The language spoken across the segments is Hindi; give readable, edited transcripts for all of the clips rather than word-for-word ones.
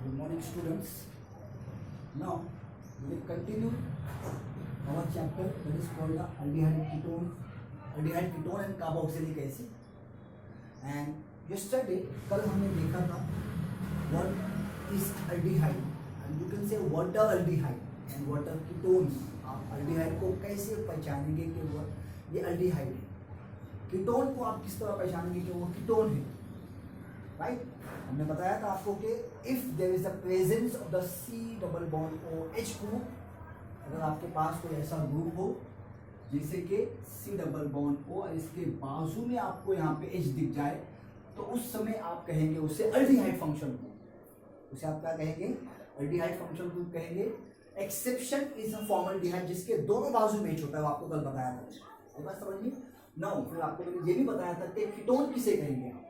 Good morning, students. Now we will continue our chapter that is called the aldehyde ketone and carboxylic acid. And yesterday, कल हमने देखा था what is aldehyde and you can say what are aldehyde and what are ketones. आप aldehyde को कैसे पहचानेंगे कि वो ये aldehyde है, कीटोन को आप किस तरह पहचानेंगे कि वो कीटोन है, राइट? हमने बताया था आपको कि if there is the presence of the C double bond OH group, अगर आपके पास कोई ऐसा ग्रुप हो जैसे कि C डबल बॉन्ड O और इसके बाजू में आपको यहाँ पे H दिख जाए, तो उस समय आप कहेंगे उसे अल्डिहाइड फंक्शन ग्रुप। उसे आप क्या कहेंगे? अल्डिहाइड फंक्शन ग्रुप कहेंगे। एक्सेप्शन इज अ फॉर्मल्डिहाइड जिसके दोनों बाजू में H होता है, वो आपको कल बताया था। बात समझ में? नाउ फिर आपको मैंने ये भी बताया था कि कीटोन किसे कहेंगे आप?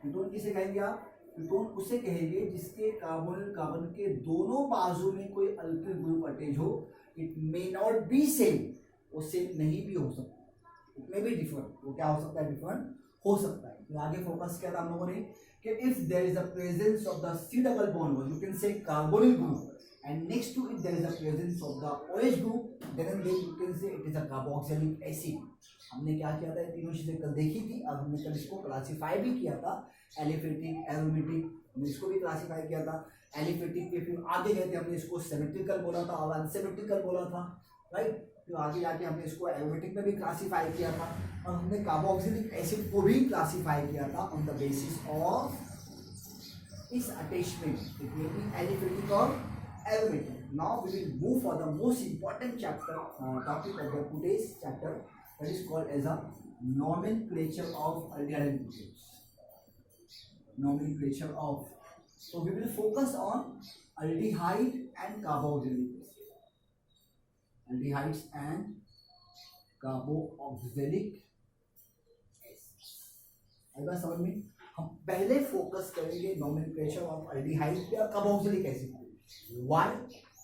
कीटोन किसे कहेंगे आप? कीटोन उसे कहेंगे जिसके कार्बन के दोनों बाजू में कोई अल्किल ग्रुप अटैच हो। It may not be same, वो सेम नहीं भी हो सकता, इट मे बी डिफरेंट। वो क्या हो सकता है? डिफरेंट हो सकता है। तो आगे फोकस किया था हम लोगों ने कि if there is the presence of the C double bond you can say carbonyl group and next to it there is the presence of the OH group, then you can say it is a carboxylic acid। हमने क्या किया था? तीनों चीजें कल देखी थी। अब हमने कल इसको क्लासिफाई भी किया था, एलिफेटिक, एरोमेटिक, हमने इसको भी क्लासिफाई किया था। एलिफेटिक के फिर आगे गए थे, हमने इसको सिमेट्रिकल बोला था और अनसिमेट्रिकल बोला था, राइट? फिर आगे जाके हमने इसको एरोमेटिक में भी क्लासिफाई किया था और हमने कार्बोक्सिलिक एसिड को भी क्लासिफाई किया था ऑन द बेसिस ऑफ इस attachment, it may be aliphatic और aromatic. Now we will move for the most important chapter topic of the today's chapter, that is called as a nomenclature of aldehyde groups. Nomenclature of. So we will focus on aldehyde and carboxylic acid. Aldehydes and carboxylic acids. आई बात समझ में? हम पहले फोकस करेंगे nomenclature of aldehyde या carboxylic acid। Why?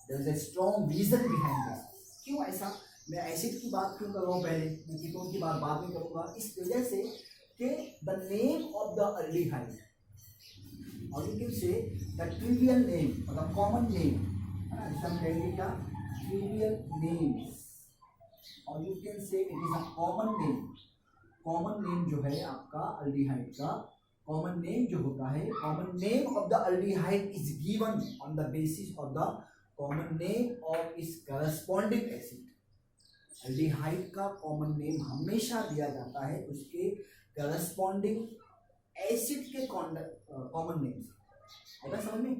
There is a strong reason behind this. क्यों ऐसा? मैं एसिड की बात क्यों कर रहा हूँ पहले, मैं कीटोन की बात बाद में करूँगा। इस वजह से कि the name of the aldehyde, or you can say the trivial name or the common name, है ना, जिसे हम कहेंगे क्या? Trivial names, or you can say it is a common name। common name जो है आपका aldehyde का, कॉमन नेम जो होता है, common name of the aldehyde is given on the basis of the common name of इस करस्पॉन्डिंग एसिड। अल्डिहाइड का कॉमन नेम हमेशा दिया जाता है उसके करस्पॉन्डिंग एसिड के कॉमन नेम से। अगर समझ में?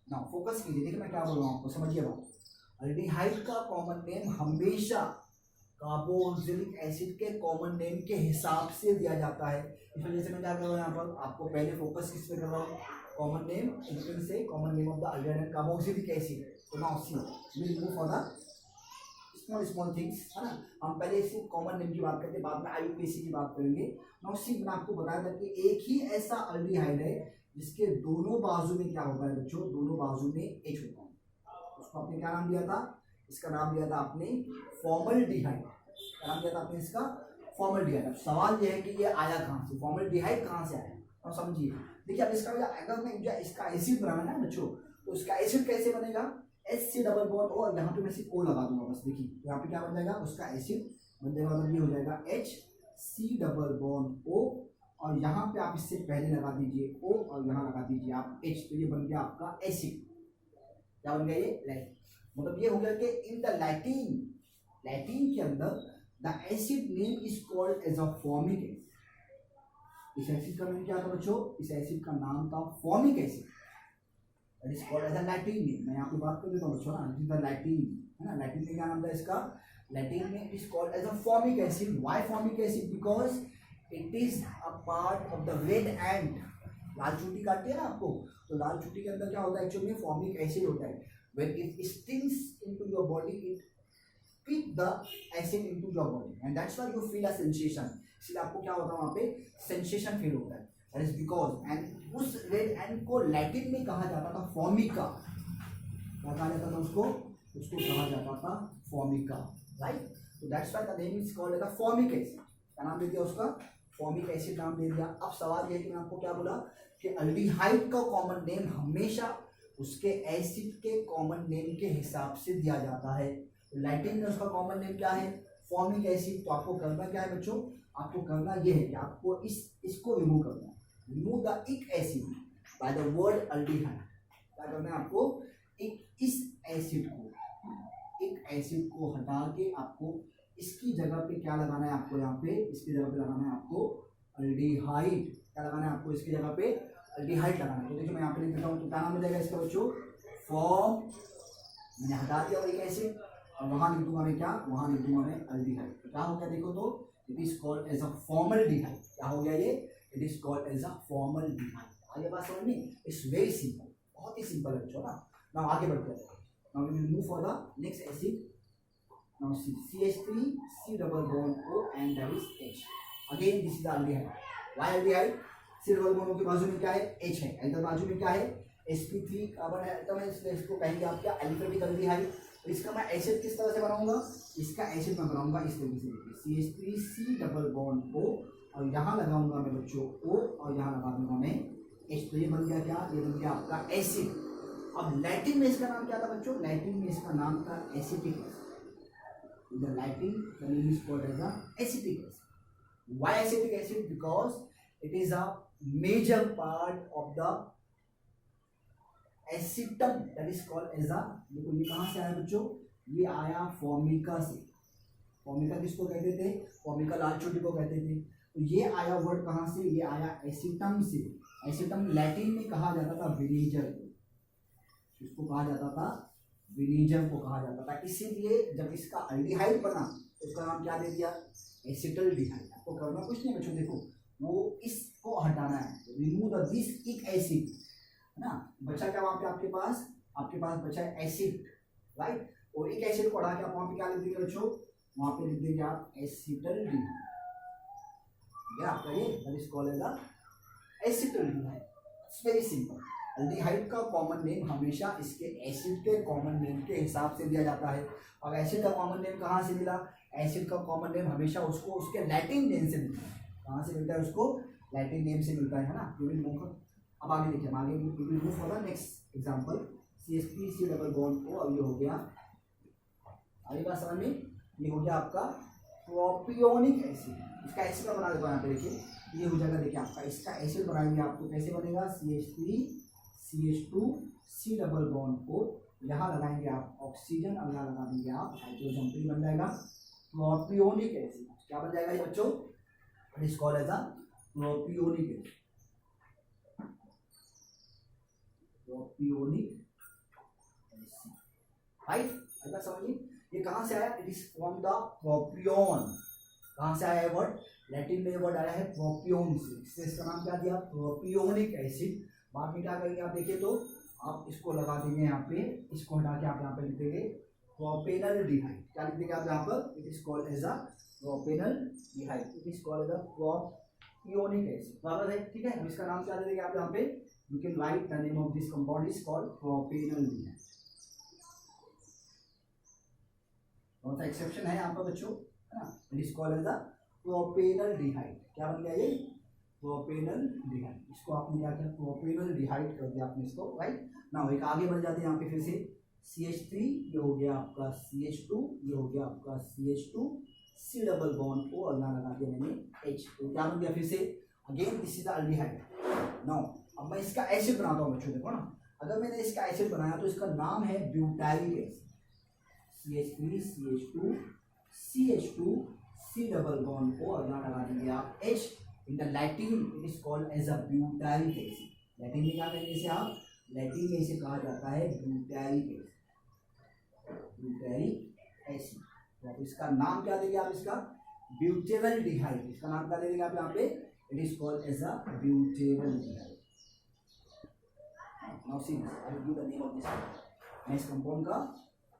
ना फोकस कीजिए, देखिए मैं क्या बोल रहा हूँ आपको, समझिए बात। अल्डिहाइड का कॉमन नेम हमेशा कार्बोक्सिलिक एसिड के कॉमन नेम के हिसाब से दिया जाता है। इस वजह से मैं क्या कर रहा हूँ यहाँ पर, आपको पहले फोकस किस पे कर रहा हूँ? कॉमन नेम, इनमें से common name of the aldehyde and carboxylic acid. तो now see will move for the small things, है ना। हम पहले सिर्फ कॉमन नेम की बात करते हैं, बाद में IUPAC की बात करेंगे। नाउ सी मैंने आपको बताया था कि एक ही ऐसा अल्डिहाइड है जिसके दोनों बाजू में क्या होता है बच्चों? दोनों बाजू में H होता है। उसको आपने क्या नाम दिया था? इसका नाम दिया था आपने फॉर्मल्डिहाइड। क्या नाम दिया था आपने इसका? फॉर्मल्डिहाइड। अब सवाल यह है कि ये आया कहाँ से? फॉर्मल्डिहाइड कहाँ से आया? अब समझिए, देखिए अब इसका अगर मैं इसका एसिड बनाना है बच्चों, तो इसका एसिड कैसे बनेगा? HC डबल बॉन्ड O, और यहाँ पे मैं सिर्फ O लगा दूंगा बस। देखिए यहाँ पे क्या बन जाएगा? उसका एसिड बन जाएगा, मतलब ये हो जाएगा HC डबल बॉन्ड O, और यहाँ पे आप इससे पहले लगा दीजिए O और यहाँ लगा दीजिए आप H, तो ये बन गया आपका एसिड। क्या बन गया ये? लैटिन। मतलब ये हो गया कि इन द लैटिन के अंदर the acid name is called as a formic acid. इस एसिड का नाम क्या था बच्चों? इस एसिड का नाम था formic acid, that is called as a Latin name. मैं यहाँ पे बात कर देता हूँ बच्चों ना, दिस इज द लैटिन, है ना। लैटिन में क्या नाम था इसका? लैटिन में is called as a formic acid. Why formic acid? Because it is a part of the red ant. लाल चूटी काटती है ना आपको, तो लाल चूटी के अंदर क्या होता है? एक्चुअली फॉर्मिक एसिड होता है। When it stings into your body, it pick the acid into your body, and that's why you feel a sensation। इसलिए आपको क्या होता है? वहाँ पे सेंसेशन फील होता है। That is because, and उस रेड एंड को लैटिन में कहा जाता था फॉर्मिका। क्या कहा जाता था उसको? उसको कहा जाता था फॉर्मिका, राइट? तो that's why the name is called as a formic acid। क्या नाम दे दिया उसका? फॉर्मिक एसिड नाम दे दिया। अब सवाल ये है कि मैं आपको क्या बोला कि अल्डिहाइड का कॉमन नेम हमेशा उसके एसिड के कॉमन नेम के हिसाब से दिया जाता है। लैटिन में उसका कॉमन नेम क्या है? Formic acid. तो आपको करना क्या है बच्चों? आपको करना ये है कि आपको इसको रिमूव करना है। रिमूव द इक acid by the word aldehyde. क्या करना है आपको? इस एसिड को हटा के आपको इसकी जगह पे क्या लगाना है? आपको यहाँ पे इसकी जगह पे लगाना है आपको अल्डिहाइड। क्या लगाना है आपको? इसकी जगह पे अल्डिहाइड लगाना है। तो देखिए मैं यहाँ पे लिख देता हूँ, तो क्या नाम हो जाएगा इसका बच्चों? फॉर्म, मैंने हटा दिया एक एसिड और वहाँ लिख दूंगा मैं क्या? वहाँ लिख दूंगा मैं अल्डिहाइड। तो क्या हो गया देखो, तो it is called as a formaldehyde. क्या हो गया ये? It is called as a formaldehyde. आगे बात समझ में? इट्स वेरी सिंपल, बहुत ही सिंपल बच्चों ना। नाउ आगे बढ़ते हैं। Now we will move for the next acid. Now CH3 C double bond O and that is H. Again this is the aldehyde. Why aldehyde? C double bond O के बाजू में क्या है? H है। इधर बाजू में क्या है? sp3 कार्बन है। तो मैं इसको कहेंगे आप क्या? Aliphatic aldehyde। तो इसका मैं एसिड किस तरह से बनाऊंगा? इसका एसिड मैं बनाऊंगा इस तरीके से, CH3 C double bond O और यहाँ लगाऊंगा मैं बच्चों O और यहाँ लगा दूंगा मैं H। तो ये बन गया क्या? ये बन गया आपका एसिड। अब लैटिन में इसका नाम क्या था बच्चों? लैटिन में इसका नाम था acetic acid. In the Latin, the name is called as the acetic acid. Why acetic acid? Because it is a major part of the acetum that is called as a, देखो ये कहाँ से आया बच्चों? ये आया फॉर्मिका से। फॉर्मिका किसको कहते थे? फॉर्मिका लाल चोटी को कहते थे। तो ये आया वर्ड कहाँ से? ये आया एसिटम से। एसिटम लैटिन में कहा जाता था विनेगर को। इसको कहा जाता था विनेगर को कहा जाता था। इसीलिए जब इसका अल्डिहाइड बना तो इसका नाम क्या दे दिया? एसिटल्डिहाइड। आपको करना कुछ नहीं बच्चों, देखो वो इसको हटाना है, रिमूव दिस इक एसिड, है ना। बचा क्या वहां पे आपके पास? आपके पास बचा है एसिड, राइट। और एक एसिड को हटा के आप वहां पे क्या लिख देंगे बच्चों? वहां पे लिख देंगे आप एसिटल्डिहाइड। ये आपका ये that is called as the acetaldehyde. It's very simple. Aldehyde का कॉमन नेम हमेशा इसके एसिड के कॉमन नेम के हिसाब से दिया जाता है। और एसिड का कॉमन नेम कहाँ से मिला? एसिड का कॉमन नेम हमेशा उसको उसके लैटिन नेम से मिलता है। कहाँ से मिलता है? उसको लैटिन नेम से मिलता है ना। You will move. अब आगे देखिए, आगे you will move for the next example. CH3 C double bond O। अब ये हो गया, आगे बात समझ में? ये हो गया आपका प्रोपियोनिक एसिड। इसका एसिड बना देता हूँ यहाँ पे, देखिए ये हो जाएगा। देखिए आपका इसका एसिड बनाएंगे आपको कैसे बनेगा? CH3 CH2 C double bond O, यहाँ लगाएंगे आप ऑक्सीजन और यहाँ लगा देंगे आप हाइड्रोजन। तो ये बन जाएगा प्रोपियोनिक एसिड। क्या बन जाएगा ये बच्चों? It is called as a propionic acid. Propionic acid, right. ऐसा समझिए ये कहाँ से आया? It is from the propione. कहाँ से आया है वर्ड? लैटिन में वर्ड आया है प्रोपियोन से। इससे इसका नाम क्या दिया? Propionic acid. बाद में क्या करेंगे आप देखिए, तो आप इसको लगा देंगे यहाँ पे, इसको हटा के आप यहाँ पे लिख देंगे प्रोपेनल्डिहाइड। क्या लिख देंगे आप यहाँ पर? It is called as a propanaldehyde. It is called as a propionic acid. बराबर है, ठीक है। इसका नाम क्या दे देंगे आप यहाँ पे? You can write the name of this compound is called propanaldehyde. कौन सा एक्सेप्शन है यहाँ पर बच्चों? है ना। It is called as a propanaldehyde. क्या बन गया ये? प्रोपेनल्डिहाइड। इसको आपने क्या किया? प्रोपेनल्डिहाइड कर दिया आपने इसको, राइट। नाउ एक आगे बढ़ जाते हैं यहाँ पे फिर से। CH3 ये हो गया आपका CH2, ये हो गया आपका CH2 C double bond O और यहाँ लगा दिया मैंने H। तो क्या बन गया फिर से? Again this is the aldehyde. Now अब मैं इसका एसिड बनाता हूँ बच्चों, देखो ना। अगर मैंने इसका एसिड बनाया तो इसका नाम है butylic acid. CH3 CH2 CH2 C double bond O और यहाँ लगा देंगे आप H। In the Latin it is called as a butyric acid. Latin में क्या कहेंगे इसे आप? लैटिन में इसे कहा जाता है ब्यूटारिक एसिड। Butyric acid. तो इसका नाम क्या देंगे आप? इसका ब्यूटेरल्डिहाइड। इसका नाम क्या देंगे आप यहाँ पे? It is called as a butyraldehyde. Now see I will give the name of this. मैं इस कंपाउंड का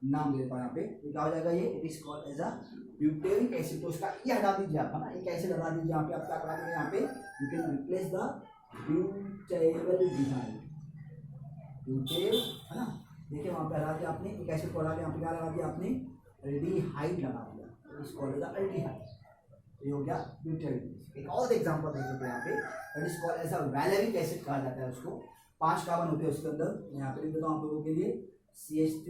नाम दे देता हूँ यहाँ पे। तो क्या हो जाएगा ये? It is called as a butyric acid. तो इसका ये हटा दीजिए आप, है ना। एक एसिड हटा दीजिए यहाँ पे। आप क्या करा देंगे यहाँ पे? You can replace the butyraldehyde. Butyr, है ना। देखिए वहाँ पे हटा दिया आपने एक एसिड को, हटा के यहाँ पे क्या लगा दिया आपने? अल्डिहाइड लगा दिया। तो इस कॉल्ड एज अ अल्डिहाइड। ये हो गया ब्यूटेरिक। एक और एग्जांपल देख लेते हैं यहाँ पे। That is called as a valeric acid कहा जाता है उसको। 5 कार्बन होते हैं उसके अंदर। मैं यहाँ पे लिख देता हूँ आप लोगों के लिए CH3,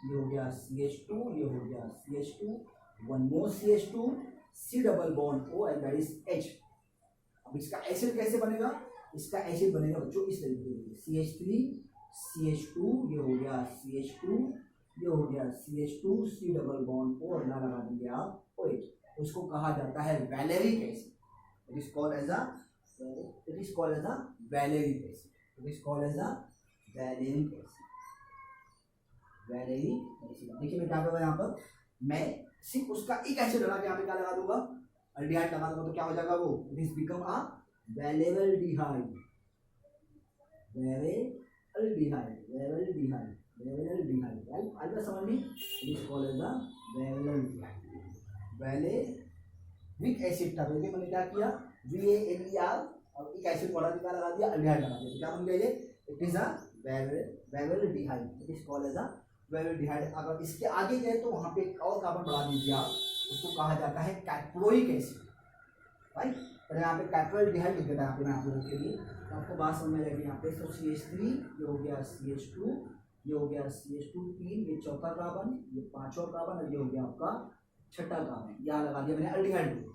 ये हो गया CH2, ये हो गया CH2, one more CH2, C double bond O and that is H। अब इसका एसिड कैसे बनेगा? इसका एसिड बनेगा बच्चों इस तरीके से CH3 CH2, ये हो गया CH2, ये हो गया CH2, C double bond O और लगा देंगे आप OH। उसको कहा जाता है valeric acid. It is called as a valeric acid. It is called as a valeric acid. Valeric acid देखिए मैं क्या करूँगा यहाँ पर, मैं सिर्फ उसका एक एसिड लगा के यहाँ पे क्या लगा दूंगा, अल्डिहाइड लगा दूंगा, तो क्या हो जाएगा वो, it is become a valeraldehyde. Valeraldehyde right. आज का समझ में, it is called as a valeraldehyde. Valeric acid था, देखिए मैंने क्या किया, VALER और एक एसिड पढ़ा क्या लगा दिया, अल्डिहाइड लगा दिया, क्या बन गया ये, it is a valeraldehyde. It is called as a valeraldehyde. अगर इसके आगे गए तो वहां पे एक और कार्बन बढ़ा दीजिए आप, उसको कहा जाता है कैप्रोइक एसिड राइट। तो यहाँ पे कैप्रोल्डिहाइड लिख देता है यहाँ पे मैं आप लोगों के लिए, तो आपको बात समझ में आएगी यहाँ पे। तो CH3, ये हो गया CH2, ये हो गया CH2 3, ये चौथा कार्बन, ये पांचवा कार्बन और ये हो गया आपका छठा कार्बन। यहाँ लगा दिया मैंने अल्डिहाइड।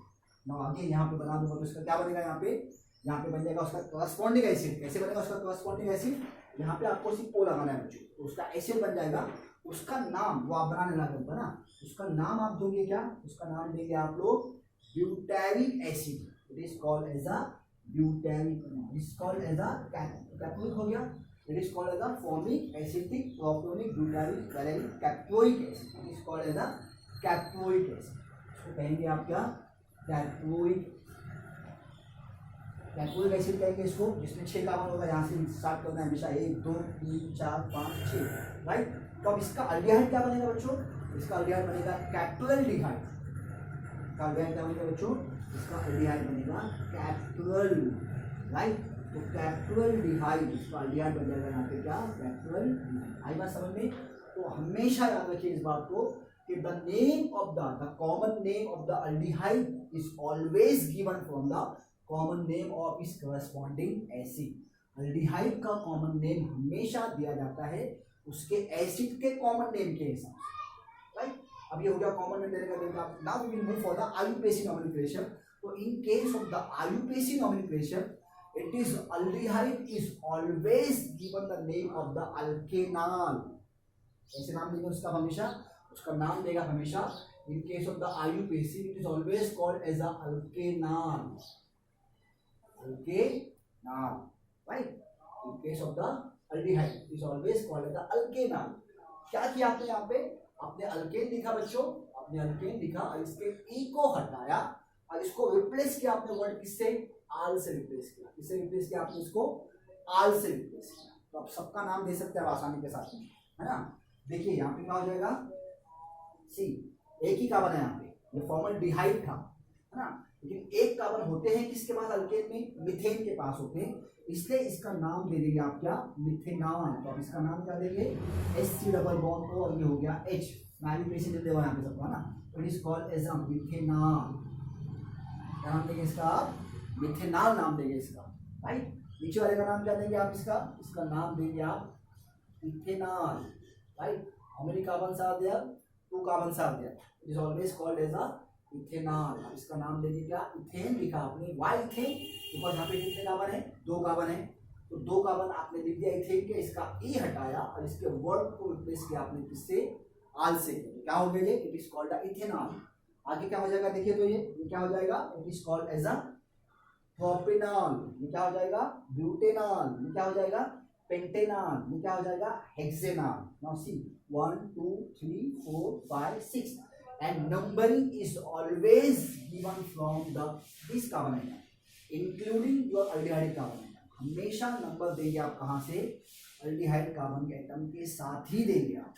ना आगे यहाँ पे बना दूंगा तो इसका क्या बनेगा, यहाँ पे बन जाएगा उसका करस्पॉन्डिंग एसिड। कैसे बनेगा उसका करस्पॉन्डिंग एसिड, यहाँ पे आपको सिर्फ O लगाना है बच्चों, तो उसका एसिड बन जाएगा। उसका नाम वो आप बनाने लगे होगा ना, उसका नाम आप दोगे क्या, उसका नाम देंगे आप लोग butyric acid. It is called as a butyric, it is called as a caproic हो गया। It is called as a formic acidic propionic butyric valeric caproic acid. It is called as a caproic acid. इसको कहेंगे आप क्या, कैप्रोइक एसिड कहेंगे इसको, जिसमें 6 कार्बन होगा। यहाँ से स्टार्ट करना है हमेशा 1 2 3 4 5 6 राइट। तो अब इसका अल्डिहाइड क्या बनेगा बच्चों, इसका अल्डिहाइड बनेगा कैप्टोल्डिहाइड। इसका अल्डिहाइड क्या बनेगा बच्चों, इसका अल्डिहाइड बनेगा कैप्टोल राइट। तो कैप्टोल्डिहाइड, इसका अल्डिहाइड बन जाएगा यहाँ पे क्या, कैप्टोल्डिहाइड। आई बात समझ में। तो हमेशा याद रखिए इस बात को कि the name of the common name of the aldehyde is always given from the common name of इस करस्पॉन्डिंग एसिड। अल्डिहाइड का कॉमन नेम हमेशा दिया जाता है उसके एसिड के कॉमन नेम के हिसाब से राइट। अब ये हो गया कॉमन नेम देने का तरीका। Now we will move for the IUPAC nomenclature. तो in case of the IUPAC nomenclature, it is aldehyde is always given the name of the alkanol. ऐसे नाम देगा उसका हमेशा, उसका नाम देगा हमेशा। In case of the IUPAC, it is always called as a alkanol. Alkenol, right? In case of the aldehyde, it is always called as the alkenol. क्या किया आपने यहाँ पे, आपने अल्केन लिखा बच्चों, आपने अल्केन लिखा और इसके ई को हटाया और इसको रिप्लेस किया आपने वर्ड किससे, आल से रिप्लेस किया। किससे रिप्लेस किया आपने इसको, आल से रिप्लेस किया। तो आप सबका नाम दे सकते हैं आसानी के साथ में, है ना। देखिए यहाँ पे क्या हो जाएगा, सी एक ही कार्बन है यहाँ पे, ये फॉर्मल्डिहाइड था, है ना। लेकिन एक कार्बन होते हैं किसके पास, अल्केन में, मिथेन के पास होते हैं, इसलिए इसका नाम दे देंगे आप क्या, मिथेनॉल। तो आप इसका नाम क्या देंगे, H डबल बॉन्ड को, और ये हो गया H। मैं भी पेशेंट दे यहाँ पे सबका ना, it is called as a methanol. क्या नाम देंगे इसका, मिथेनॉल नाम देंगे इसका राइट। नीचे वाले का नाम क्या देंगे आप, इसका नाम देंगे आप ethanol right. How many carbons are there, 2 carbons are there. It is always called as a ethanol. इसका नाम देंगे क्या, इथेन लिखा आपने। वाई इथेन, बिकॉज यहाँ पे कितने कार्बन है, 2 कार्बन है, तो 2 कार्बन आपने लिख दिया इथेन के, इसका ई हटाया और इसके वर्ड को रिप्लेस किया आपने किससे, आल से। क्या हो गया ये, इट इज कॉल्ड इथेनॉल। आगे क्या हो जाएगा देखिए, तो ये क्या हो जाएगा, it is called as a propanol. ये क्या हो जाएगा, ब्यूटेनॉल। ये क्या हो जाएगा, पेंटेनॉल। ये क्या हो जाएगा, hexanol. Now see 1 2 3 4 5 6 and numbering is always given from the this carbon atom, including your aldehyde carbon atom. हमेशा नंबर देंगे आप कहाँ से, अल्डिहाइड कार्बन के एटम के साथ ही देंगे आप।